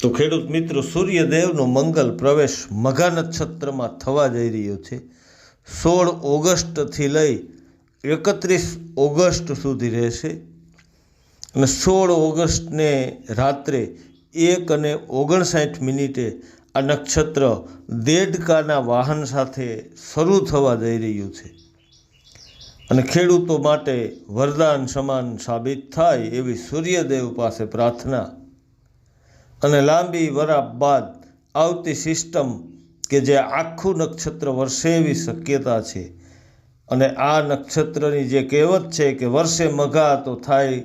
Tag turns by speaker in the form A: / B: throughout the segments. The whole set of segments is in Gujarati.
A: તો ખેડૂત મિત્રો, સૂર્યદેવનો મંગલ પ્રવેશ મઘા નક્ષત્રમાં થવા જઈ રહ્યો છે. 16 ઓગસ્ટથી લઈ 31 ઓગસ્ટ સુધી રહેશે અને 16 ઓગસ્ટને રાત્રે 1:59 આ નક્ષત્ર દેડકાના વાહન સાથે શરૂ થવા જઈ રહ્યું છે અને ખેડૂતો માટે વરદાન સમાન સાબિત થાય એવી સૂર્યદેવ પાસે પ્રાર્થના. અને લાંબી વરાપ બાદ આવતી સિસ્ટમ કે જે આખું નક્ષત્ર વર્ષે એવી શક્યતા છે. અને આ નક્ષત્રની જે કહેવત છે કે વર્ષે મઘા તો થાય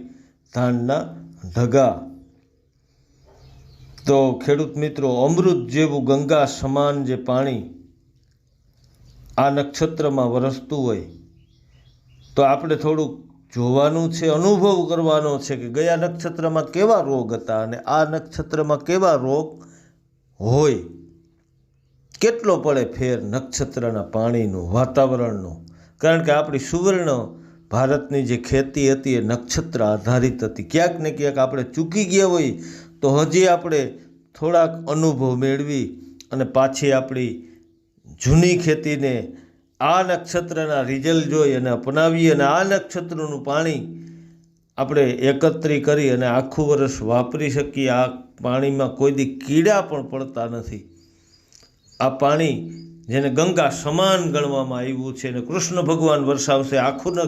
A: ધાનના ઢગા. તો ખેડૂત મિત્રો, અમૃત જેવું ગંગા સમાન જે પાણી આ નક્ષત્રમાં વરસતું હોય તો આપણે થોડુંક જોવાનું છે, અનુભવ કરવાનો છે કે ગયા નક્ષત્રમાં કેવા રોગ હતા અને આ નક્ષત્રમાં કેવા રોગ હોય. કેટલો પડે ફેર નક્ષત્રના પાણીનો, વાતાવરણનો. કારણ કે આપણી સુવર્ણ ભારતની જે ખેતી હતી એ નક્ષત્ર આધારિત હતી. ક્યાંક ને ક્યાંક આપણે ચૂકી ગયા હોય તો હજી આપણે થોડાક અનુભવ મેળવી અને પાછી આપણી જૂની ખેતીને આ નક્ષત્રના રિઝલ્ટ જોઈ અને અપનાવીએ અને આ નક્ષત્રનું પાણી આપણે એકત્રિત કરી અને આખું વર્ષ વાપરી શકીએ. આ પાણીમાં કોઈ દી કીડા પણ પડતા નથી. આ પાણી જેને ગંગા સમાન ગણવામાં આવ્યું છે અને કૃષ્ણ ભગવાન વરસાવશે આખું